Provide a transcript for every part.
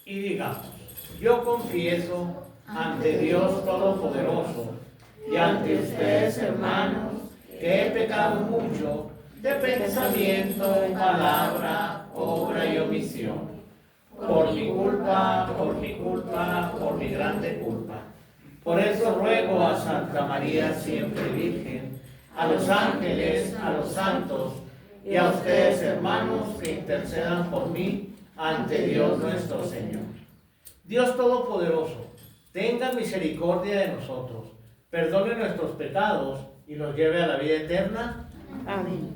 y digamos: yo confieso ante Dios Todopoderoso y ante ustedes, hermanos, que he pecado mucho de pensamiento, palabra, obra y omisión, por mi culpa, por mi grande culpa. Por eso ruego a Santa María siempre Virgen, a los ángeles, a los santos y a ustedes, hermanos, que intercedan por mí ante Dios nuestro Señor. Dios Todopoderoso, tenga misericordia de nosotros, perdone nuestros pecados y nos lleve a la vida eterna. Amén.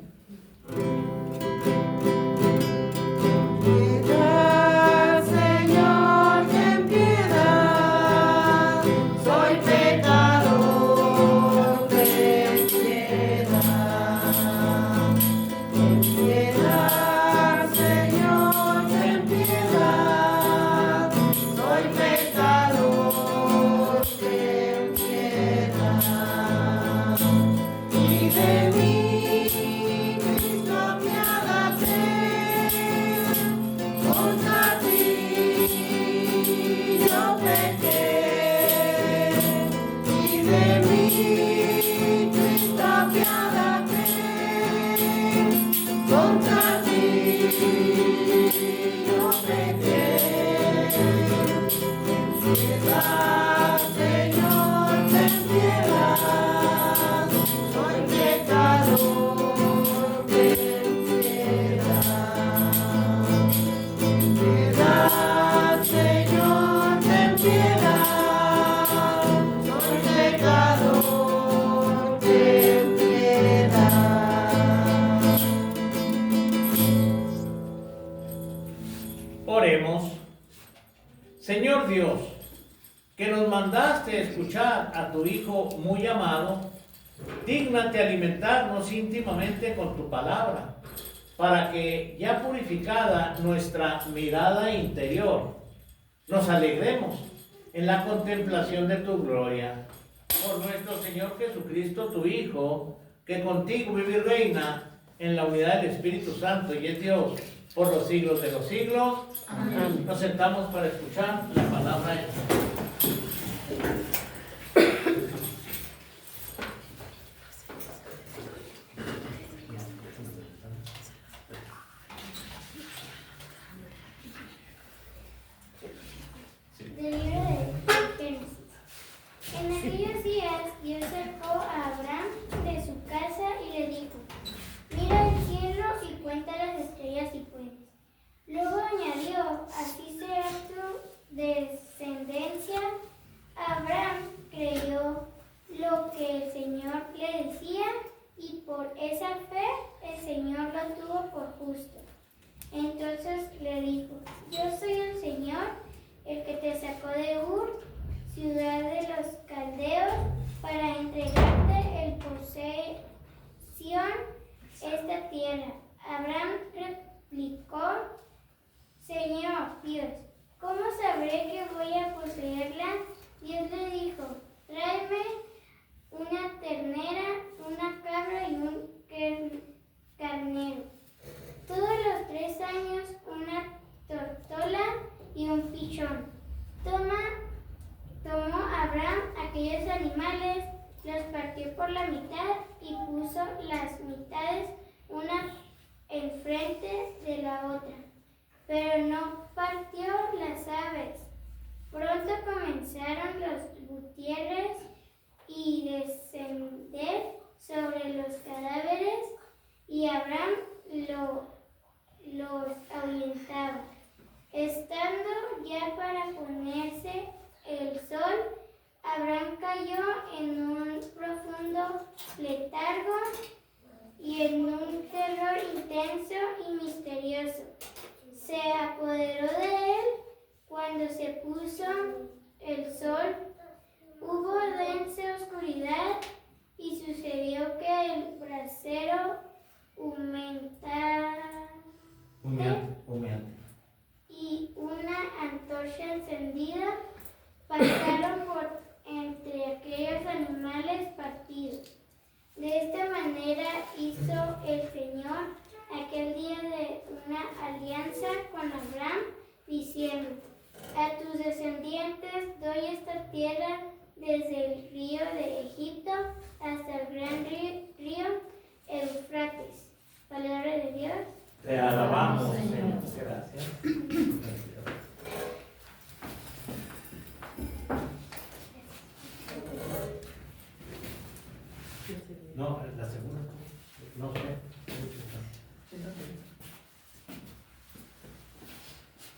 Oremos. Señor Dios, que nos mandaste escuchar a tu Hijo muy amado, dígnate alimentarnos íntimamente con tu palabra, para que, ya purificada nuestra mirada interior, nos alegremos en la contemplación de tu gloria. Por nuestro Señor Jesucristo, tu Hijo, que contigo vive y reina en la unidad del Espíritu Santo y es Dios por los siglos de los siglos. Amén. Nos sentamos para escuchar la palabra de Dios. Del libro de Génesis. En aquellos días Dios sacó a Abraham de su casa y le dijo: mira el cielo y cuenta las estrellas si puedes. Luego añadió: así será tu descendencia. Abraham creyó lo que el Señor le decía y por esa fe el Señor lo tuvo por justo. Entonces le dijo: yo soy el Señor, el que te sacó de Ur, ciudad de los caldeos, para entregarte en posesión esta tierra. Abraham replicó: Señor Dios, ¿cómo sabré que voy a poseerla? Dios le dijo: tráeme una ternera, una cabra y un carnero. Todos los 3 años una tortola y un pichón. Tomó Abraham aquellos animales, los partió por la mitad y puso las mitades una enfrente de la otra, pero no partió las aves. Pronto comenzaron los gutiérrez y descender sobre los cadáveres, y Abraham los ahuyentaba. Estando ya para ponerse el sol, Abraham cayó en un profundo letargo y en un terror intenso y misterioso. Se apoderó de él cuando se puso el sol. Hubo densa oscuridad y sucedió que el brasero Humeante. Y una antorcha encendida pasaron por entre aquellos animales partidos. De esta manera hizo el Señor aquel día de una alianza con Abraham, diciendo: A tus descendientes doy esta tierra desde el río de Egipto hasta el gran río Eufrates. Palabra de Dios. Te alabamos, Señor. Gracias. No, la segunda. No sé.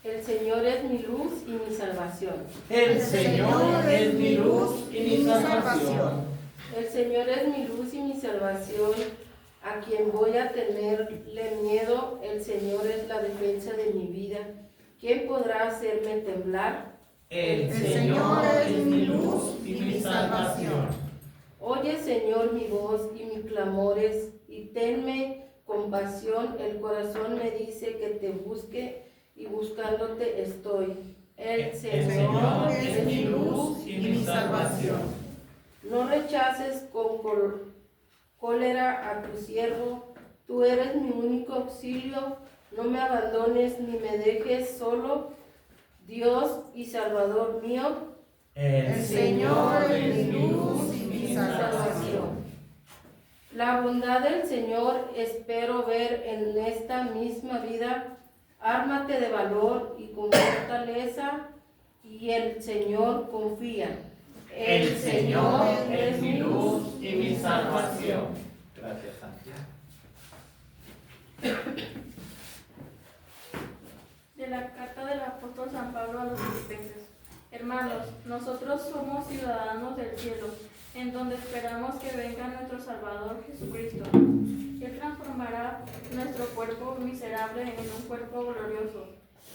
El Señor es mi luz y mi salvación. El Señor es mi luz y mi salvación. El Señor es mi luz y mi salvación. A quien voy a tenerle miedo, el Señor es la defensa de mi vida. ¿Quién podrá hacerme temblar? El Señor es mi luz y mi salvación. Oye, Señor, mi voz y mis clamores, y tenme compasión. El corazón me dice que te busque, y buscándote estoy. El Señor es mi luz y mi salvación. No rechaces con cólera a tu siervo, tú eres mi único auxilio, no me abandones ni me dejes solo, Dios y Salvador mío. El Señor es mi luz y mi salvación. La bondad del Señor espero ver en esta misma vida. Ármate de valor y con fortaleza, y el Señor confía. El Señor es mi luz y mi salvación. Gracias, Santiago. De la carta del apóstol San Pablo a los Filipenses. Hermanos, nosotros somos ciudadanos del cielo, en donde esperamos que venga nuestro Salvador Jesucristo. Él transformará nuestro cuerpo miserable en un cuerpo glorioso,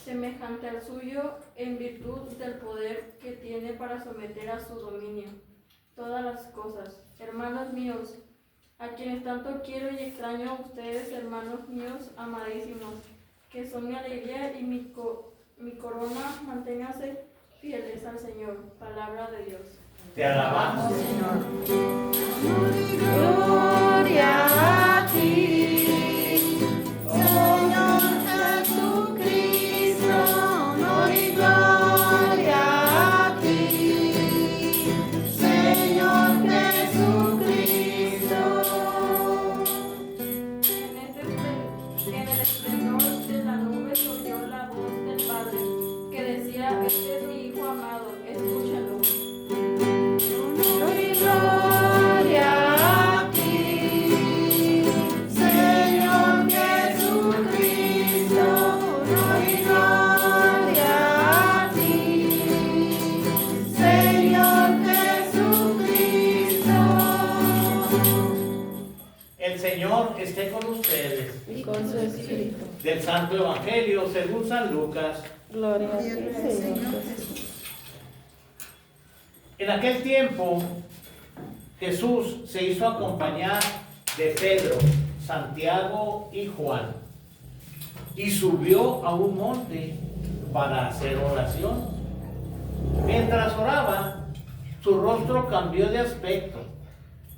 semejante al suyo, en virtud del poder que tiene para someter a su dominio todas las cosas. Hermanos míos, a quienes tanto quiero y extraño, a ustedes, hermanos míos amadísimos, que son mi alegría y mi corona, manténganse fieles al Señor. Palabra de Dios. Te alabamos, Señor. Gloria a ti, Señor Jesucristo, honor y gloria a ti, Señor Jesucristo. En el esplendor de la nube se oyó la voz del Padre, que decía: Este es mi Hijo amado, escúchalo. Honor y gloria a ti, Señor Jesucristo, honor y gloria a ti, Señor Jesucristo. El Señor esté con ustedes. Y con su espíritu. Del Santo Evangelio según San Lucas. Gloria a ti, Señor Jesús. En aquel tiempo, Jesús se hizo acompañar de Pedro, Santiago y Juan, y subió a un monte para hacer oración. Mientras oraba, su rostro cambió de aspecto,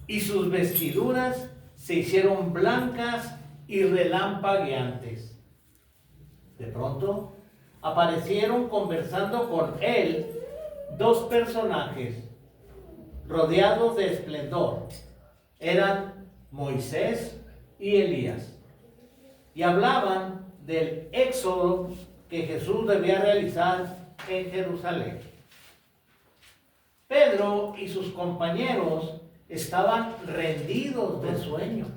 y sus vestiduras se hicieron blancas y relampagueantes. De pronto, aparecieron conversando con él dos personajes rodeados de esplendor. Eran Moisés y Elías, y hablaban del éxodo que Jesús debía realizar en Jerusalén. Pedro y sus compañeros estaban rendidos de sueño,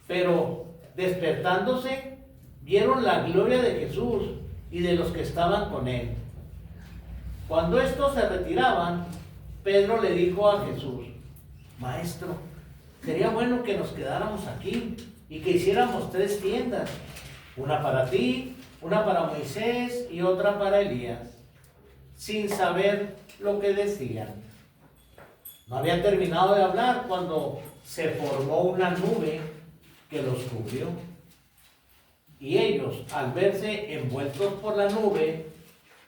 pero despertándose vieron la gloria de Jesús y de los que estaban con él. Cuando estos se retiraban, Pedro le dijo a Jesús: Maestro, sería bueno que nos quedáramos aquí y que hiciéramos 3 tiendas, una para ti, una para Moisés y otra para Elías, sin saber lo que decían. No habían terminado de hablar cuando se formó una nube que los cubrió. Y ellos, al verse envueltos por la nube,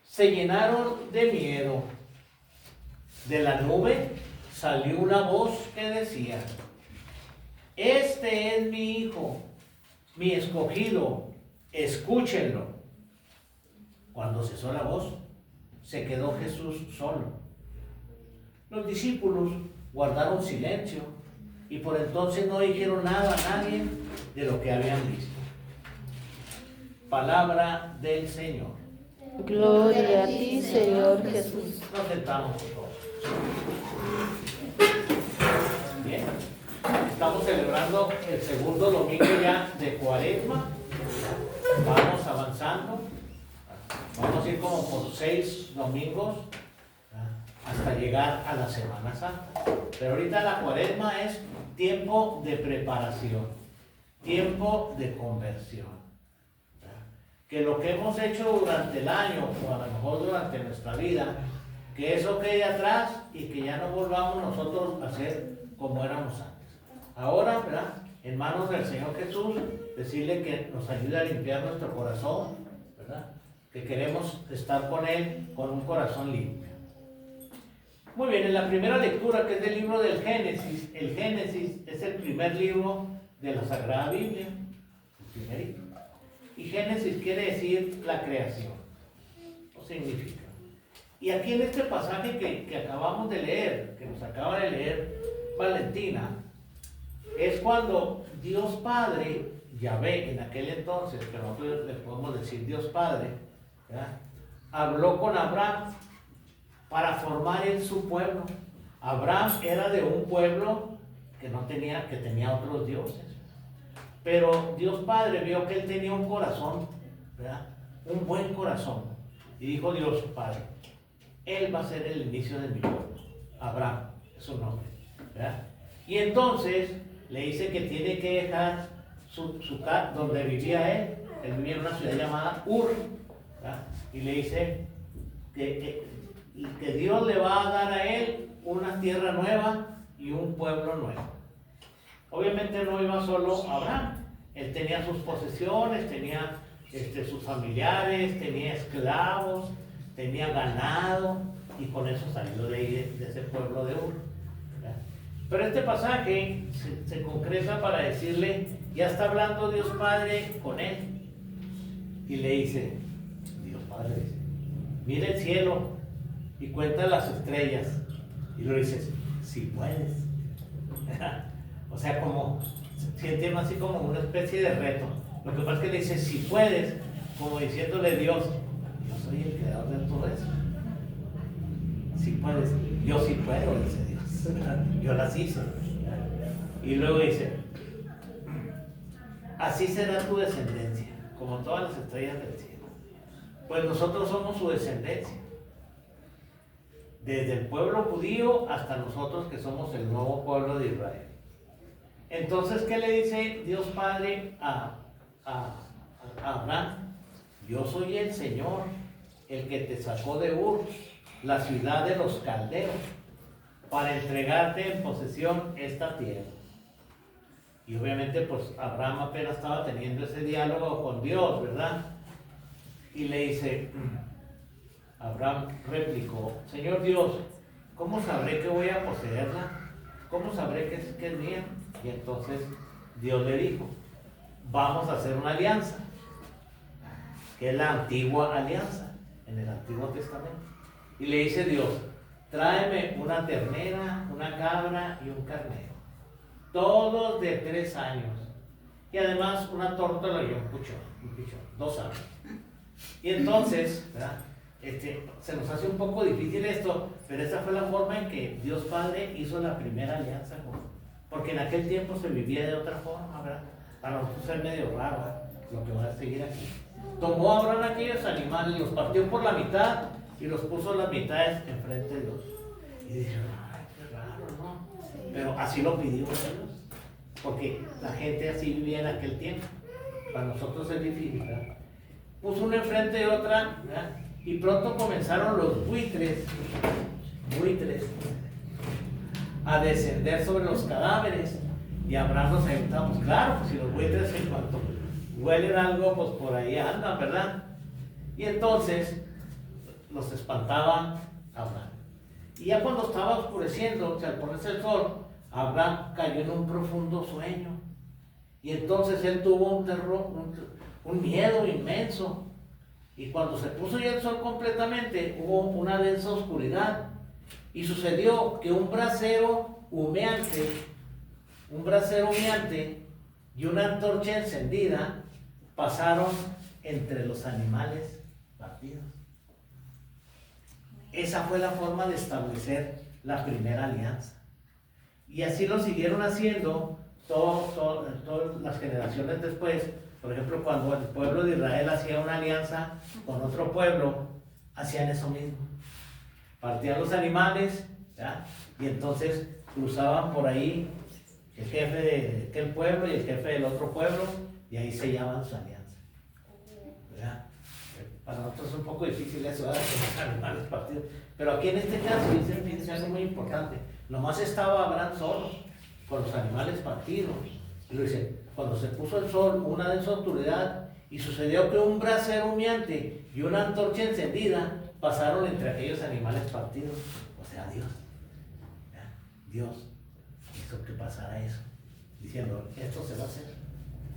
se llenaron de miedo. De la nube salió una voz que decía: Este es mi Hijo, mi escogido, escúchenlo. Cuando cesó la voz, se quedó Jesús solo. Los discípulos guardaron silencio y por entonces no dijeron nada a nadie de lo que habían visto. Palabra del Señor. Gloria a ti, Señor Jesús. Nos sentamos todos. Bien, estamos celebrando el segundo domingo ya de Cuaresma. Vamos avanzando. Vamos a ir como por 6 domingos hasta llegar a la Semana Santa. Pero ahorita la Cuaresma es tiempo de preparación, tiempo de conversión. Que lo que hemos hecho durante el año, o a lo mejor durante nuestra vida, que eso quede atrás y que ya no volvamos nosotros a ser como éramos antes. Ahora, ¿verdad? En manos del Señor Jesús, decirle que nos ayude a limpiar nuestro corazón, ¿verdad? Que queremos estar con Él con un corazón limpio. Muy bien, en la primera lectura, que es del libro del Génesis, el Génesis es el primer libro de la Sagrada Biblia, el primerito. Y Génesis quiere decir la creación, o significa. Y aquí en este pasaje que acabamos de leer, que nos acaba de leer Valentina, es cuando Dios Padre, Yahvé en aquel entonces, que nosotros le podemos decir Dios Padre, ¿verdad?, habló con Abraham para formar en su pueblo. Abraham era de un pueblo que tenía otros dioses. Pero Dios Padre vio que él tenía un corazón, ¿verdad?, un buen corazón. Y dijo Dios Padre, él va a ser el inicio de mi pueblo. Abraham es su nombre, ¿verdad? Y entonces le dice que tiene que dejar su casa donde vivía él. Él vivía en una ciudad llamada Ur, ¿verdad? Y le dice que Dios le va a dar a él una tierra nueva y un pueblo nuevo. Obviamente no iba solo Abraham, él tenía sus posesiones, tenía sus familiares, tenía esclavos, tenía ganado, y con eso salió de ahí, de ese pueblo de Ur. ¿Verdad? Pero este pasaje se concreta para decirle, ya está hablando Dios Padre con él, y le dice, Dios Padre dice, mira el cielo y cuenta las estrellas, y lo dices, si puedes. O sea, como, si entiendo así como una especie de reto. Lo que pasa es que le dice, si puedes, como diciéndole Dios, yo soy el creador de todo eso. Si puedes, yo sí puedo, dice Dios. Yo las hice. Y luego dice, así será tu descendencia, como todas las estrellas del cielo. Pues nosotros somos su descendencia. Desde el pueblo judío hasta nosotros que somos el nuevo pueblo de Israel. Entonces, ¿qué le dice Dios Padre a Abraham? Yo soy el Señor, el que te sacó de Ur, la ciudad de los caldeos, para entregarte en posesión esta tierra. Y obviamente, pues Abraham apenas estaba teniendo ese diálogo con Dios, ¿verdad? Y le dice, Abraham replicó, Señor Dios, ¿cómo sabré que voy a poseerla? ¿Cómo sabré que es mía? Y entonces Dios le dijo, vamos a hacer una alianza, que es la antigua alianza, en el Antiguo Testamento. Y le dice Dios, tráeme una ternera, una cabra y un carnero, todos de 3 años, y además una tórtola y un pichón, 2 años. Y entonces, ¿verdad?, se nos hace un poco difícil esto, pero esa fue la forma en que Dios Padre hizo la primera alianza porque en aquel tiempo se vivía de otra forma, ¿verdad? Para nosotros es medio raro, ¿verdad?, lo que va a seguir aquí. Tomó a Abraham aquellos animales, los partió por la mitad y los puso las mitades enfrente de Dios. Y dije, ay, qué raro, ¿no? Pero así lo pidió Dios, porque la gente así vivía en aquel tiempo. Para nosotros es difícil, ¿verdad? Puso una enfrente de otra, ¿verdad? Y pronto comenzaron los buitres a descender sobre los cadáveres. Y Abraham nos preguntamos, claro, pues si los buitres en cuanto huelen algo, pues por ahí andan, ¿verdad? Y entonces los espantaba Abraham. Y ya cuando estaba oscureciendo, o sea, al ponerse el sol, Abraham cayó en un profundo sueño. Y entonces él tuvo un terror, un miedo inmenso. Y cuando se puso ya el sol completamente, hubo una densa oscuridad. Y sucedió que un brasero humeante y una antorcha encendida pasaron entre los animales partidos. Esa fue la forma de establecer la primera alianza. Y así lo siguieron haciendo todas las generaciones después. Por ejemplo, cuando el pueblo de Israel hacía una alianza con otro pueblo, hacían eso mismo. Partían los animales, ¿ya? Y entonces cruzaban por ahí el jefe de aquel pueblo y el jefe del otro pueblo, y ahí sellaban su alianza. ¿Ya? Para nosotros es un poco difícil eso, ¿verdad? Con los animales partidos. Pero aquí en este caso, fíjense algo muy importante. Nomás estaba Abraham solo, con los animales partidos. Y lo dice, cuando se puso el sol, una densa oscuridad, y sucedió que un brasero humeante y una antorcha encendida pasaron entre aquellos animales partidos. O sea, Dios. ¿Ya? Dios hizo que pasara eso, diciendo, esto se va a hacer.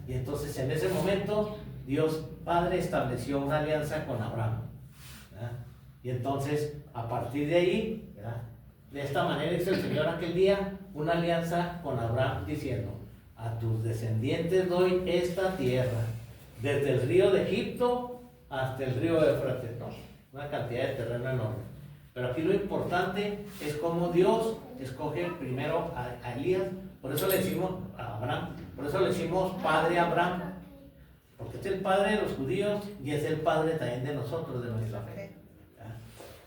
Y entonces en ese momento, Dios Padre estableció una alianza con Abraham. ¿Ya? Y entonces, a partir de ahí, ¿verdad? De esta manera hizo el Señor aquel día una alianza con Abraham, diciendo, a tus descendientes doy esta tierra, desde el río de Egipto hasta el río de Éufrates. No, una cantidad de terreno enorme. Pero aquí lo importante es cómo Dios escoge primero a Elías. Por eso le decimos a Abraham, por eso le decimos Padre Abraham, porque es el padre de los judíos y es el padre también de nosotros, de nuestra fe. ¿Ya?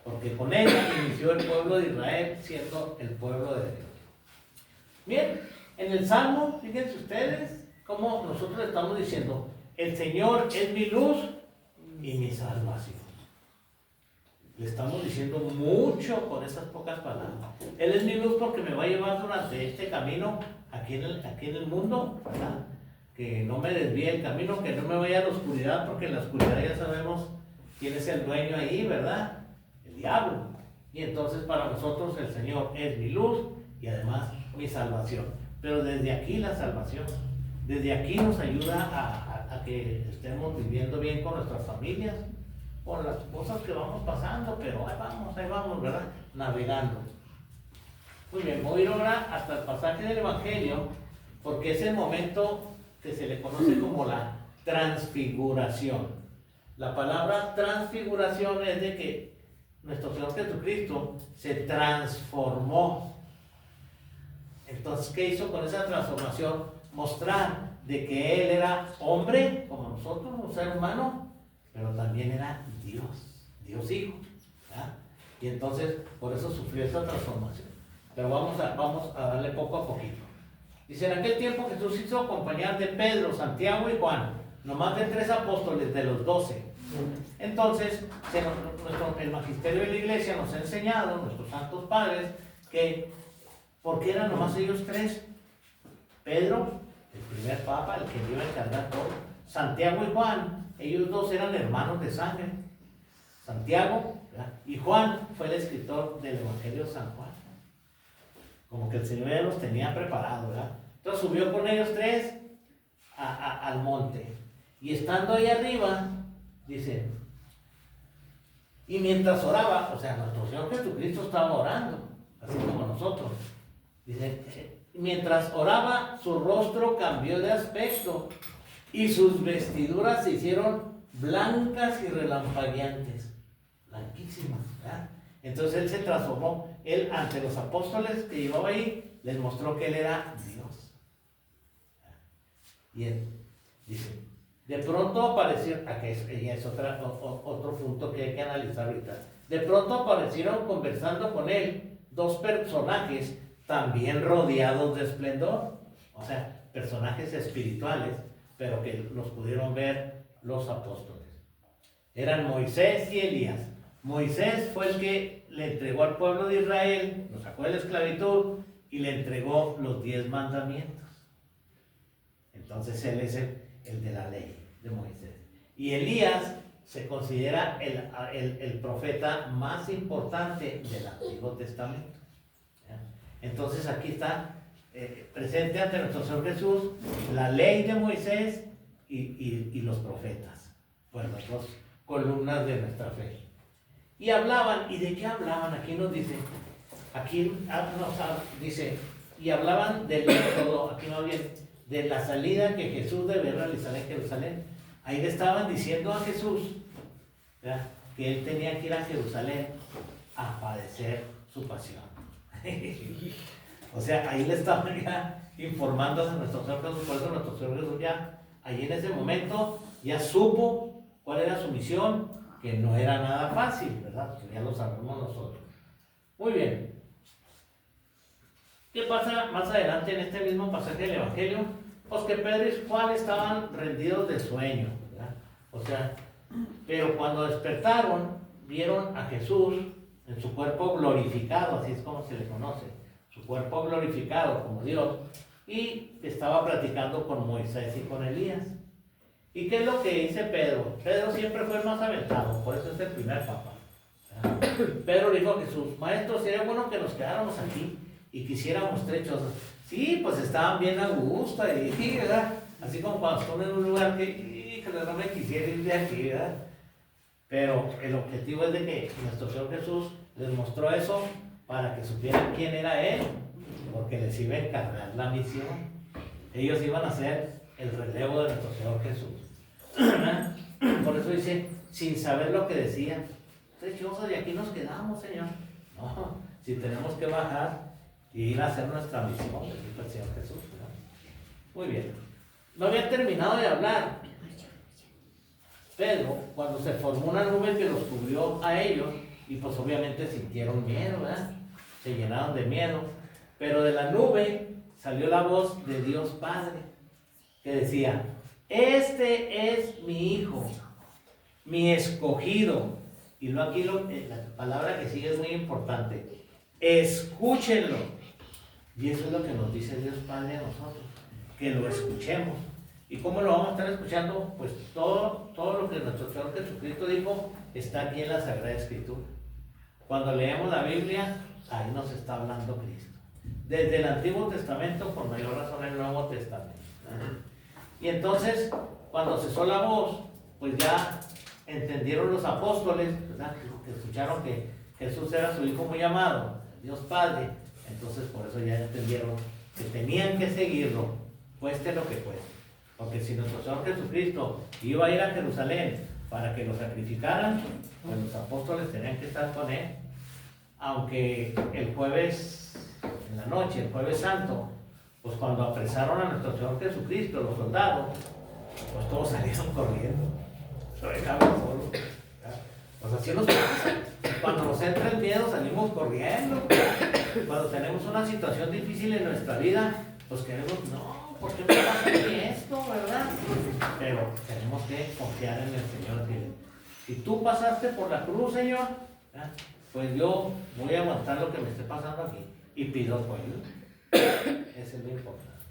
Porque con él inició el pueblo de Israel siendo el pueblo de Dios. Bien, en el Salmo, fíjense ustedes cómo nosotros estamos diciendo, el Señor es mi luz y mi salvación. Le estamos diciendo mucho con esas pocas palabras. Él es mi luz porque me va a llevar durante este camino aquí en el mundo, ¿verdad? Que no me desvíe el camino, que no me vaya a la oscuridad, porque en la oscuridad ya sabemos quién es el dueño ahí, ¿verdad? El diablo. Y entonces para nosotros el Señor es mi luz y además mi salvación. Pero desde aquí la salvación, desde aquí nos ayuda a que estemos viviendo bien con nuestras familias, con las cosas que vamos pasando, pero ahí vamos, ¿verdad? Navegando. Muy bien, voy a ir ahora hasta el pasaje del Evangelio, porque es el momento que se le conoce como la transfiguración. La palabra transfiguración es de que nuestro Señor Jesucristo se transformó. Entonces, ¿qué hizo con esa transformación? Mostrar de que Él era hombre, como nosotros, un ser humano, pero también era Dios Hijo. ¿Ya? Y entonces, por eso sufrió esa transformación. Pero vamos a darle poco a poquito. Dice, en aquel tiempo Jesús hizo acompañar de Pedro, Santiago y Juan, nomás de 3 apóstoles de los 12. Entonces, el magisterio de la iglesia nos ha enseñado, nuestros santos padres, que ¿por qué eran nomás ellos 3? Pedro, el primer papa, el que iba a encargar todo. Santiago y Juan, ellos 2 eran hermanos de sangre. Santiago, ¿verdad? Y Juan fue el escritor del Evangelio de San Juan. Como que el Señor ya los tenía preparados, ¿verdad? Entonces subió con ellos 3 al monte. Y estando ahí arriba, dice, y mientras oraba, o sea, nuestro Señor Jesucristo estaba orando, así como nosotros. Dice, mientras oraba, su rostro cambió de aspecto y sus vestiduras se hicieron blancas y relampagueantes, blanquísimas, ¿verdad? Entonces él se transformó. Él ante los apóstoles que llevaba ahí, les mostró que él era Dios. Y él dice, de pronto aparecieron, aquí es otro punto que hay que analizar ahorita. De pronto aparecieron conversando con él 2 personajes también rodeados de esplendor. O sea, personajes espirituales, pero que los pudieron ver los apóstoles. Eran Moisés y Elías. Moisés fue el que le entregó al pueblo de Israel, lo sacó de la esclavitud y le entregó los 10 mandamientos. Entonces él es el de la ley de Moisés. Y Elías se considera el profeta más importante del Antiguo Testamento. ¿Ya? Entonces aquí está presente ante nuestro Señor Jesús la ley de Moisés y los profetas. Pues los dos columnas de nuestra fe. Y hablaban, ¿y de qué hablaban? Aquí nos dice, aquí nos dice, y hablaban del método, aquí no bien, de la salida que Jesús debe realizar en Jerusalén. Ahí le estaban diciendo a Jesús, ¿verdad?, que él tenía que ir a Jerusalén a padecer su pasión. O sea, ahí le estaban ya informando a nuestro Señor Jesús. Por eso nuestro Señor Jesús ya, ahí en ese momento, ya supo cuál era su misión, que no era nada fácil, ¿verdad? Que ya lo sabemos nosotros. Muy bien. ¿Qué pasa más adelante en este mismo pasaje del Evangelio? Pues que Pedro y Juan estaban rendidos de sueño, ¿verdad? O sea, pero cuando despertaron, vieron a Jesús en su cuerpo glorificado, así es como se le conoce, su cuerpo glorificado como Dios, y estaba platicando con Moisés y con Elías. ¿Y qué es lo que dice Pedro? Pedro siempre fue el más aventado, por eso es el primer papa. Pedro dijo a Jesús, maestro, sería bueno que nos quedáramos aquí y quisiéramos trechos. Sí, pues estaban bien a gusto, y, ¿verdad? Así como cuando están en un lugar que no me quisiera ir de aquí, ¿verdad? Pero el objetivo es de que nuestro Señor Jesús les mostró eso para que supieran quién era Él, porque les iba a encargar la misión. Ellos iban a ser el relevo de nuestro Señor Jesús. Por eso dice, sin saber lo que decían, trechosos, y aquí nos quedamos, Señor. No, si tenemos que bajar y ir a hacer nuestra misión, dijo el Señor Jesús, ¿verdad? Muy bien. No había terminado de hablar Pedro cuando se formó una nube que los cubrió a ellos, y pues obviamente sintieron miedo, ¿verdad? Se llenaron de miedo, pero de la nube salió la voz de Dios Padre, que decía, este es mi Hijo, mi escogido. Y luego aquí la palabra que sigue es muy importante, escúchenlo. Y eso es lo que nos dice Dios Padre a nosotros, que lo escuchemos. ¿Y cómo lo vamos a estar escuchando? Pues todo lo que nuestro Señor Jesucristo dijo está aquí en la Sagrada Escritura. Cuando leemos la Biblia, ahí nos está hablando Cristo. Desde el Antiguo Testamento, por mayor razón el Nuevo Testamento. Y entonces, cuando cesó la voz, pues ya entendieron los apóstoles, ¿verdad?, que escucharon que Jesús era su Hijo muy amado, Dios Padre. Entonces, por eso ya entendieron que tenían que seguirlo, cueste lo que cueste. Porque si nuestro Señor Jesucristo iba a ir a Jerusalén para que lo sacrificaran, pues los apóstoles tenían que estar con Él. Aunque el jueves, en la noche, el jueves santo, pues cuando apresaron a nuestro Señor Jesucristo, los soldados, pues todos salieron corriendo. Lo dejaban solo. Pues así nos pasa. Cuando nos entra el miedo, salimos corriendo. Cuando tenemos una situación difícil en nuestra vida, pues queremos, no, ¿por qué me pasa a mí esto, verdad? Pero tenemos que confiar en el Señor. Si tú pasaste por la cruz, Señor, ¿verdad?, pues yo voy a aguantar lo que me esté pasando aquí y pido tu ayuda. Eso es lo importante.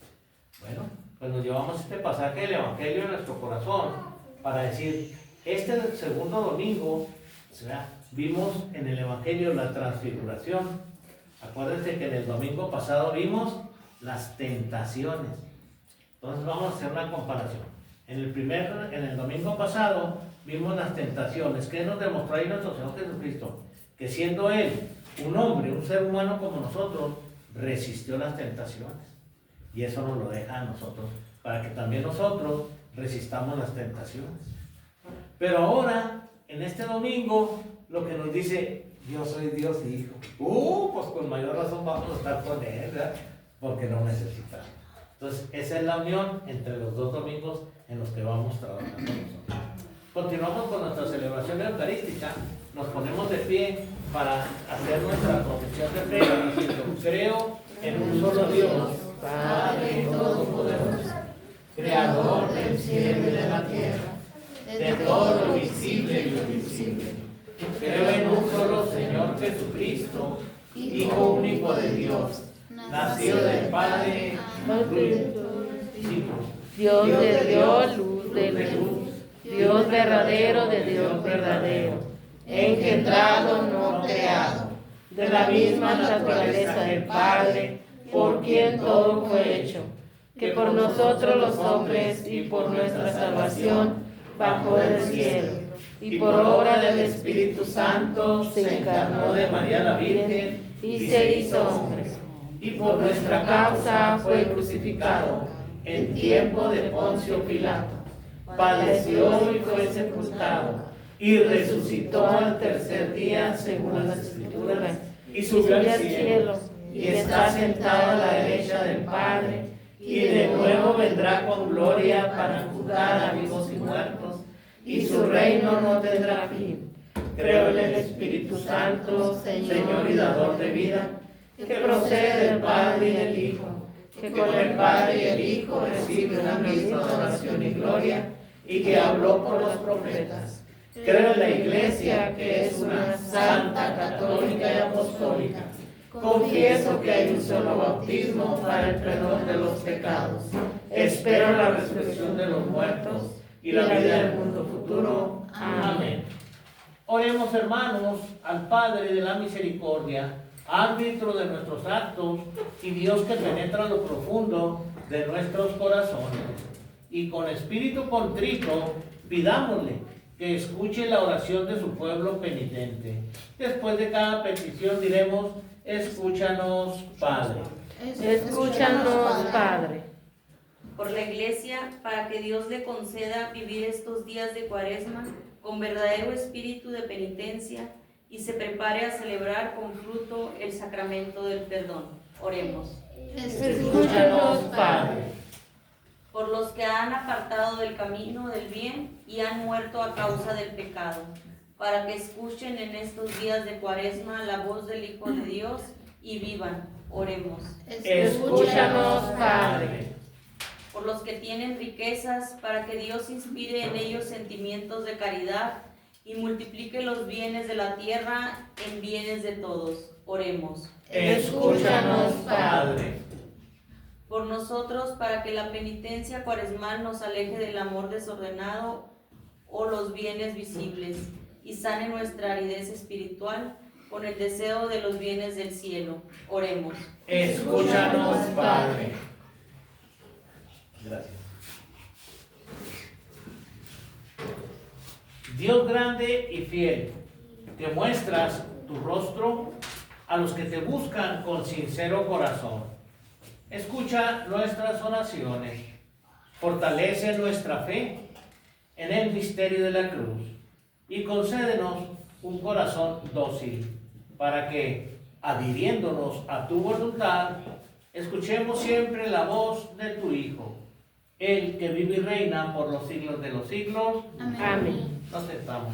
Bueno, pues nos llevamos este pasaje del Evangelio en nuestro corazón para decir, este segundo domingo, ¿verdad?, vimos en el Evangelio la transfiguración. Acuérdense que en el domingo pasado vimos las tentaciones. Entonces vamos a hacer una comparación. En el domingo pasado vimos las tentaciones. ¿Qué nos demostró ahí nuestro Señor Jesucristo? Que siendo Él un hombre, un ser humano como nosotros, resistió las tentaciones. Y eso nos lo deja a nosotros, para que también nosotros resistamos las tentaciones. Pero ahora, en este domingo, lo que nos dice, yo soy Dios Hijo. Pues con mayor razón vamos a estar con Él, ¿verdad?, porque lo necesitamos. Entonces, esa es la unión entre los dos domingos en los que vamos trabajando nosotros. Continuamos con nuestra celebración eucarística. Nos ponemos de pie para hacer nuestra confesión de fe, diciendo, creo en un solo Dios, Padre Todopoderoso, Creador del cielo y de la tierra, de todo lo visible y lo invisible. Creo en un solo Señor Jesucristo, Hijo único de Dios, nacido del Padre, Dios de Dios, luz de luz, Dios verdadero de Dios verdadero, engendrado, no creado, de la misma naturaleza del Padre, por quien todo fue hecho, que por nosotros los hombres y por nuestra salvación bajó del cielo, y por obra del Espíritu Santo se encarnó de María la Virgen y se hizo hombre. Y por nuestra causa fue crucificado en tiempo de Poncio Pilato. Padeció y fue sepultado y resucitó al tercer día según las Escrituras y subió al cielo y está sentado a la derecha del Padre y de nuevo vendrá con gloria para juzgar a vivos y muertos y su reino no tendrá fin. Creo en el Espíritu Santo, Señor y dador de vida, que procede del Padre y del Hijo, que con el Padre y el Hijo recibe una misma adoración y gloria, y que habló por los profetas. Creo en la Iglesia, que es una santa, católica y apostólica. Confieso que hay un solo bautismo para el perdón de los pecados. Espero la resurrección de los muertos y la vida del mundo futuro. Amén. Oremos, hermanos, al Padre de la misericordia, árbitro de nuestros actos y Dios que penetra lo profundo de nuestros corazones. Y con espíritu contrito, pidámosle que escuche la oración de su pueblo penitente. Después de cada petición diremos: escúchanos, Padre. Escúchanos, Padre. Por la Iglesia, para que Dios le conceda vivir estos días de Cuaresma con verdadero espíritu de penitencia y se prepare a celebrar con fruto el sacramento del perdón. Oremos. Escúchanos, Padre. Por los que han apartado del camino del bien y han muerto a causa del pecado, para que escuchen en estos días de Cuaresma la voz del Hijo de Dios y vivan. Oremos. Escúchanos, Padre. Por los que tienen riquezas, para que Dios inspire en ellos sentimientos de caridad y multiplique los bienes de la tierra en bienes de todos. Oremos. Escúchanos, Padre. Por nosotros, para que la penitencia cuaresmal nos aleje del amor desordenado o los bienes visibles y sane nuestra aridez espiritual con el deseo de los bienes del cielo. Oremos. Escúchanos, Padre. Gracias. Dios grande y fiel, que muestras tu rostro a los que te buscan con sincero corazón. Escucha nuestras oraciones, fortalece nuestra fe en el misterio de la cruz y concédenos un corazón dócil para que, adhiriéndonos a tu voluntad, escuchemos siempre la voz de tu Hijo, el que vive y reina por los siglos de los siglos. Amén. Nos sentamos.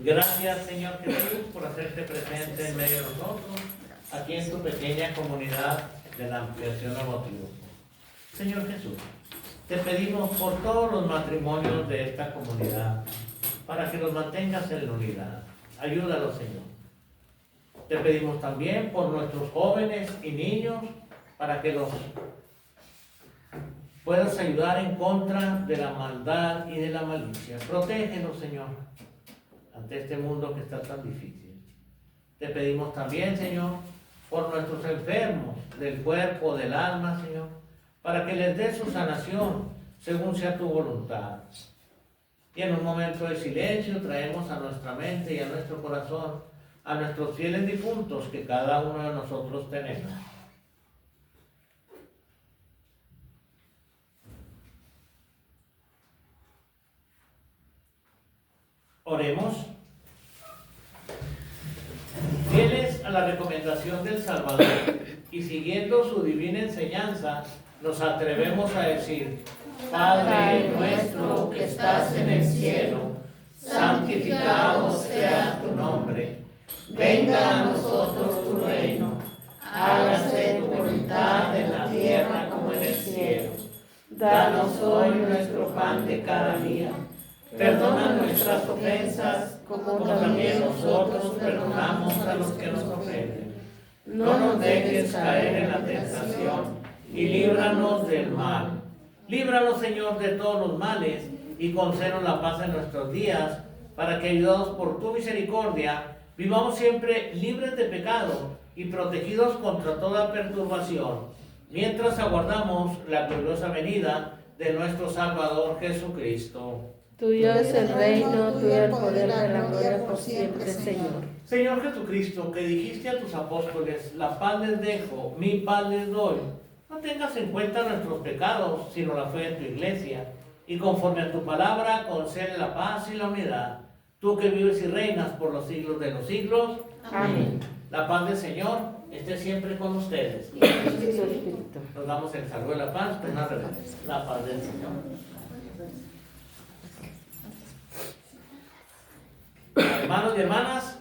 Gracias, Señor Jesús, por hacerte presente en medio de nosotros, aquí en tu pequeña comunidad de la ampliación a motivos. Señor Jesús, te pedimos por todos los matrimonios de esta comunidad, para que los mantengas en la unidad. Ayúdalos, Señor. Te pedimos también por nuestros jóvenes y niños, para que los puedas ayudar en contra de la maldad y de la malicia. Protégelos, Señor, ante este mundo que está tan difícil. Te pedimos también, Señor, por nuestros enfermos del cuerpo, del alma, Señor, para que les dé su sanación según sea tu voluntad. Y en un momento de silencio traemos a nuestra mente y a nuestro corazón a nuestros fieles difuntos que cada uno de nosotros tenemos. Oremos. Fieles a la recomendación del Salvador y siguiendo su divina enseñanza, nos atrevemos a decir: Padre nuestro que estás en el cielo, santificado sea tu nombre. Venga a nosotros tu reino. Hágase tu voluntad en la tierra como en el cielo. Danos hoy nuestro pan de cada día. Perdona nuestras ofensas, como también nosotros perdonamos a los que nos ofenden. No nos dejes caer en la tentación y líbranos del mal. Líbranos, Señor, de todos los males y concédenos la paz en nuestros días, para que, ayudados por tu misericordia, vivamos siempre libres de pecado y protegidos contra toda perturbación, mientras aguardamos la gloriosa venida de nuestro Salvador Jesucristo. Tuyo es el reino, tuyo el poder y la gloria por siempre, Señor. Señor Jesucristo, que dijiste a tus apóstoles: la paz les dejo, mi paz les doy. No tengas en cuenta nuestros pecados, sino la fe de tu iglesia, y conforme a tu palabra, concede la paz y la unidad. Tú que vives y reinas por los siglos de los siglos. Amén. La paz del Señor esté siempre con ustedes. Y con tu espíritu. Nos damos el saludo de la paz, con una reverencia. La paz del Señor. Hermanos y hermanas,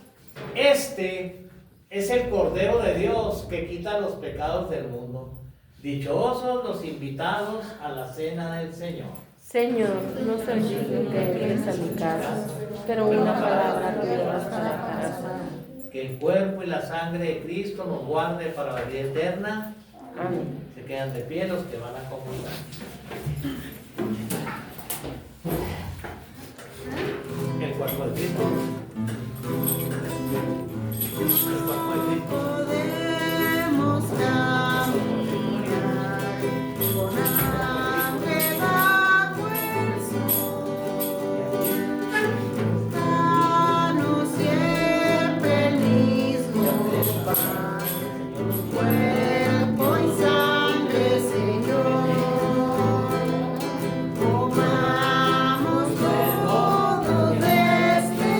este es el Cordero de Dios que quita los pecados del mundo. Dichosos los invitados a la cena del Señor. Señor, no soy digno que entres a mi casa, pero una palabra te basta la casa. Que el cuerpo y la sangre de Cristo nos guarde para la vida eterna. Amén. Se quedan de pie los que van a comulgar. El cuerpo de Cristo. El cuerpo de Cristo. Podemos caminar con hambre bajo el sol. Danos siempre el mismo pan, cuerpo y sangre, Señor. Comamos todos de este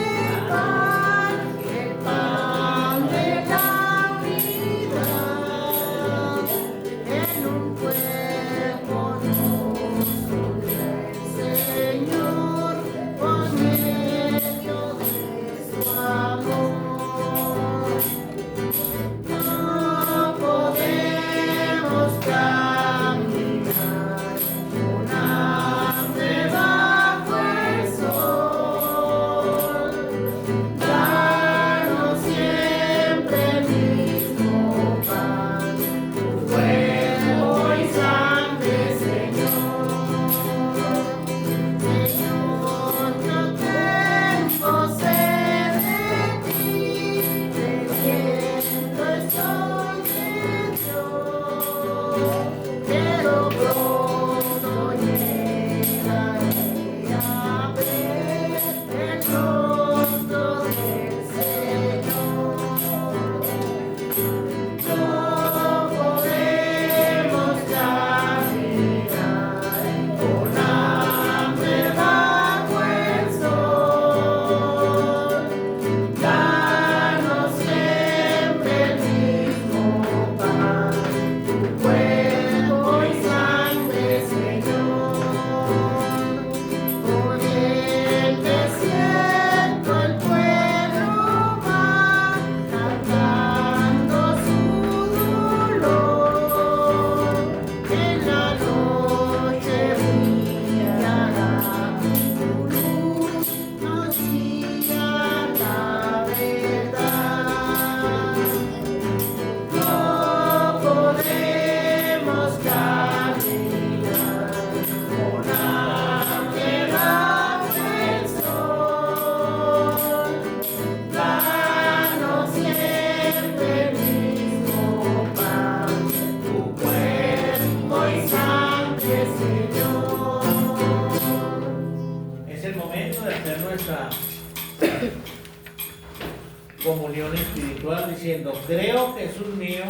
comunión espiritual diciendo: creo, Jesús mío,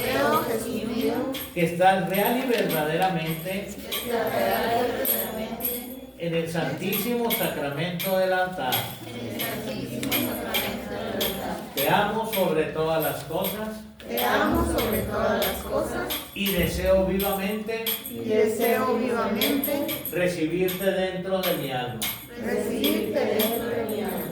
Creo, Jesús mío, que estás real y verdaderamente que la real y verdaderamente en el santísimo sacramento del altar. en el santísimo sacramento del altar. Te amo sobre todas las cosas Te amo sobre todas las cosas y deseo vivamente y deseo vivamente recibirte dentro de mi alma, recibirte dentro de mi alma.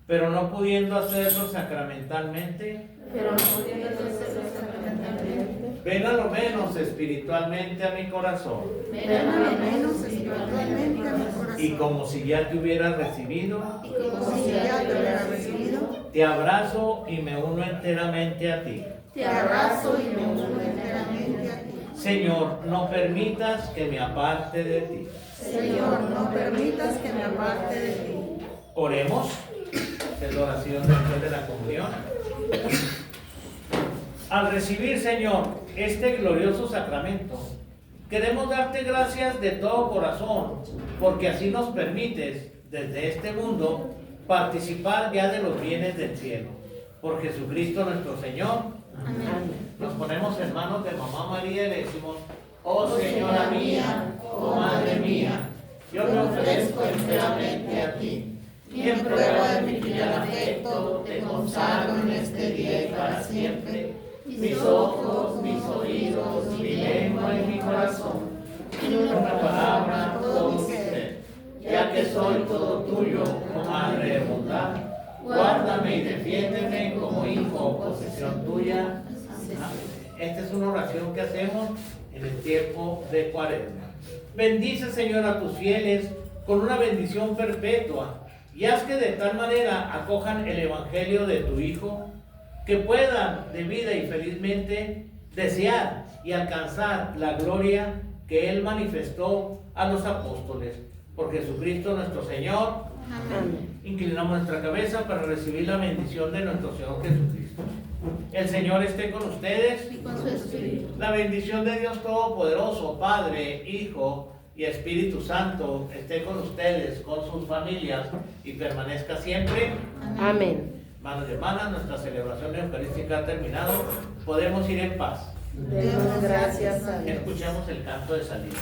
pero no pudiendo hacerlo sacramentalmente, pero no pudiendo hacerlo sacramentalmente, ven a lo menos espiritualmente a mi corazón, Ven a lo menos espiritualmente a mi corazón. y como si ya te hubieras recibido, Y como si ya te hubiera recibido, te abrazo y me uno enteramente a ti. te abrazo y me uno enteramente a ti. Señor, no permitas que me aparte de ti. Señor, no permitas que me aparte de ti. Oremos. Es la oración después de la comunión. Al recibir, Señor, este glorioso sacramento, queremos darte gracias de todo corazón, porque así nos permites, desde este mundo, participar ya de los bienes del cielo. Por Jesucristo nuestro Señor. amén. Nos ponemos en manos de Mamá María y le decimos: oh Señora mía, oh Madre mía, yo me ofrezco enteramente a ti. Y en prueba de mi fiel afecto, te consagro en este día y para siempre mis ojos, mis oídos, mi lengua y mi corazón, en una palabra, todo mi ser, ya que soy todo tuyo, oh Madre de bondad. Guárdame y defiéndeme como hijo o posesión tuya. Esta es una oración que hacemos en el tiempo de Cuaresma. Bendice, Señor, a tus fieles con una bendición perpetua, y haz que de tal manera acojan el Evangelio de tu Hijo, que puedan de vida y felizmente desear y alcanzar la gloria que Él manifestó a los apóstoles. Por Jesucristo nuestro Señor. Amén. Inclinamos nuestra cabeza para recibir la bendición de nuestro Señor Jesucristo. El Señor esté con ustedes. Y con su espíritu. La bendición de Dios Todopoderoso, Padre, Hijo y Espíritu Santo, esté con ustedes, con sus familias y permanezca siempre. Amén. Hermanos y hermanas, nuestra celebración eucarística ha terminado. Podemos ir en paz. Demos gracias a Dios. Escuchemos el canto de salida.